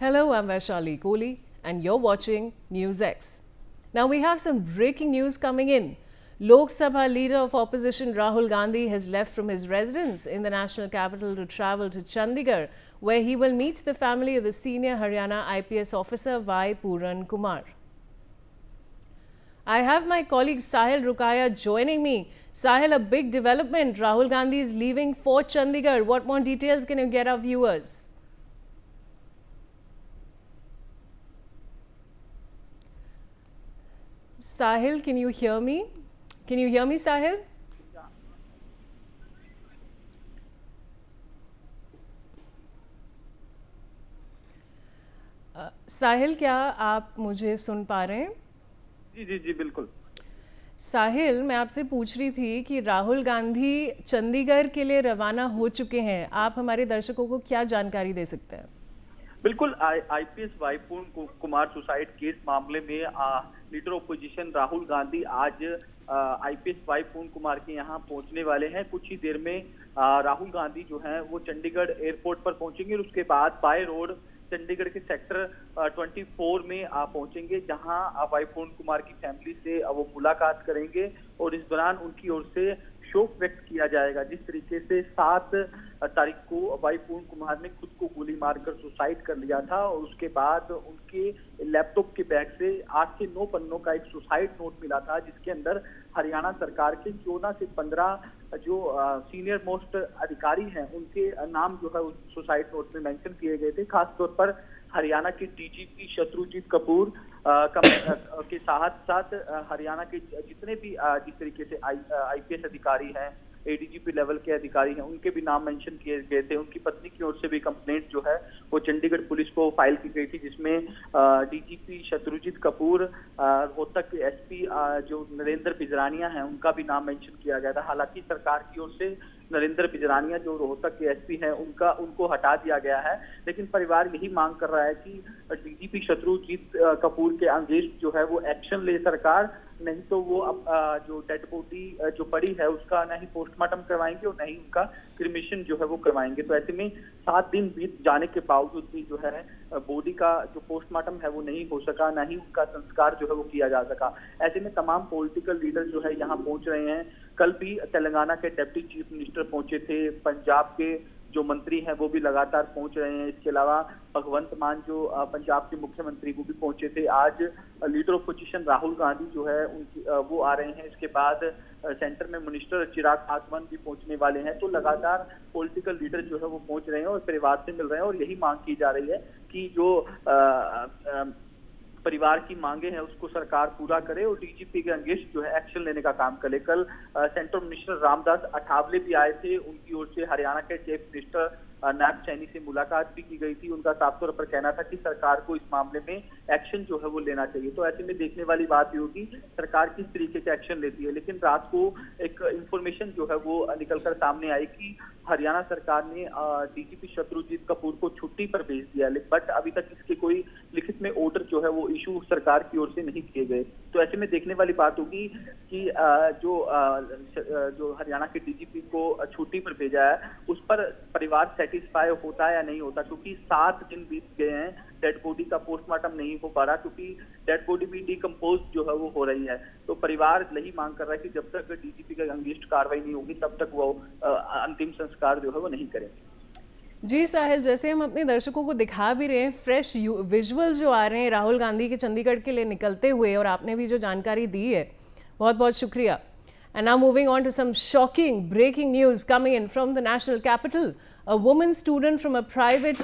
Hello, I'm Vaishali Kohli and you're watching NewsX. Now we have some breaking news coming in. Lok Sabha leader of opposition Rahul Gandhi has left from his residence in the national capital to travel to Chandigarh, where he will meet the family of the senior Haryana IPS officer Y. Puran Kumar. I have my colleague Sahil Rukaya joining me. Sahil, a big development. Rahul Gandhi is leaving for Chandigarh. What more details can you get our viewers? Sahil, can you hear me? Can you hear me, Sahil? साहिल, क्या आप मुझे सुन पा रहे हैं? जी जी जी बिल्कुल। साहिल, मैं आपसे पूछ रही थी कि राहुल गांधी चंडीगढ़ के लिए रवाना हो चुके हैं। आप हमारे दर्शकों को क्या जानकारी दे सकते हैं? बिल्कुल, आईपीएस वाई पूर्ण कुमार सुसाइड केस मामले में लीडर ऑपोजिशन राहुल गांधी आज आईपीएस वाई पूर्ण कुमार के यहाँ पहुंचने वाले हैं। कुछ ही देर में राहुल गांधी जो हैं वो चंडीगढ़ एयरपोर्ट पर पहुंचेंगे और उसके बाद बाय रोड चंडीगढ़ के सेक्टर 24 में पहुंचेंगे, जहां वाई पूर्ण कुमार की फैमिली से वो मुलाकात करेंगे और इस दौरान उनकी ओर से शोक व्यक्त किया जाएगा। जिस तरीके से 7 तारीख को वाई पूर्ण कुमार ने खुद को गोली मारकर सुसाइड कर लिया था और उसके बाद उनके लैपटॉप के बैग से 8 से 9 पन्नों का एक सुसाइड नोट मिला था, जिसके अंदर हरियाणा सरकार के 14 से 15 जो सीनियर मोस्ट अधिकारी हैं उनके नाम जो है उस सुसाइड नोट में मेंशन किए गए थे। खासतौर पर हरियाणा के डीजीपी शत्रुजीत कपूर के साथ साथ हरियाणा के जितने भी जिस तरीके से आईपीएस अधिकारी हैं, एडीजीपी लेवल के अधिकारी हैं, उनके भी नाम मेंशन किए गए थे। उनकी पत्नी की ओर से भी कंप्लेंट जो है वो चंडीगढ़ पुलिस को फाइल की गई थी, जिसमें डीजीपी शत्रुजीत कपूर, रोहतक के एसपी जो नरेंद्र बिजरानिया हैं उनका भी नाम मेंशन किया गया था। हालांकि सरकार की ओर से नरेंद्र बिजरानिया जो रोहतक के एसपी हैं उनको हटा दिया गया है, लेकिन परिवार यही मांग कर रहा है कि डीजीपी शत्रुजीत कपूर के अगेंस्ट जो है वो एक्शन ले सरकार, नहीं तो वो अब जो डेड बॉडी जो पड़ी है उसका न ही पोस्टमार्टम करवाएंगे और न ही उनका क्रिमेशन जो है वो करवाएंगे। तो ऐसे में 7 दिन बीत जाने के बावजूद भी जो है बॉडी का जो पोस्टमार्टम है वो नहीं हो सका, न ही उनका संस्कार जो है वो किया जा सका। ऐसे में तमाम पॉलिटिकल लीडर जो है यहाँ पहुंच रहे हैं। कल भी तेलंगाना के डिप्टी चीफ मिनिस्टर पहुंचे थे, पंजाब के जो मंत्री हैं वो भी लगातार पहुंच रहे हैं। इसके अलावा भगवंत मान जो पंजाब के मुख्यमंत्री वो भी पहुंचे थे। आज लीडर ऑपोजिशन राहुल गांधी जो है उनकी वो आ रहे हैं। इसके बाद सेंटर में मिनिस्टर चिराग पासवान भी पहुंचने वाले हैं। तो लगातार पॉलिटिकल लीडर जो है वो पहुंच रहे हैं और परिवार से मिल रहे हैं और यही मांग की जा रही है कि जो परिवार की मांगे हैं उसको सरकार पूरा करे और डीजीपी के अगेंस्ट जो है एक्शन लेने का काम करे। कल सेंट्रल मिनिस्टर रामदास अठावले भी आए थे। उनकी ओर से हरियाणा के चीफ मिनिस्टर नायब सैनी से मुलाकात भी की गई थी। उनका साफ तौर पर कहना था कि सरकार को इस मामले में एक्शन जो है वो लेना चाहिए। तो ऐसे में देखने वाली बात ये होगी सरकार किस तरीके से एक्शन लेती है। लेकिन रात को एक इंफॉर्मेशन जो है वो निकलकर सामने आई कि हरियाणा सरकार ने डीजीपी शत्रुजीत कपूर को छुट्टी पर भेज दिया, बट अभी तक इसके कोई लिखित में ऑर्डर जो है वो इशू सरकार की ओर से नहीं किए गए। तो ऐसे में देखने वाली बात होगी कि जो हरियाणा के डीजीपी को छुट्टी पर भेजा है उस पर परिवार सेटिस्फाई होता है या नहीं होता, क्योंकि 7 दिन बीत गए हैं, डेड बॉडी का पोस्टमार्टम नहीं हो पा रहा, क्योंकि डेड बॉडी भी डिकम्पोज जो है वो हो रही है। तो परिवार यही मांग कर रहा है कि जब तक डीजीपी के अगेंस्ट कार्रवाई नहीं होगी तब तक वो अंतिम संस्कार जो है वो नहीं करेंगे। जी साहिल, जैसे हम अपने दर्शकों को दिखा भी रहे हैं, फ्रेश विजुअल्स जो आ रहे हैं राहुल गांधी के चंडीगढ़ के लिए निकलते हुए, और आपने भी जो जानकारी दी है बहुत बहुत शुक्रिया। And now moving on to some shocking breaking news coming in from the national capital. A woman student from a private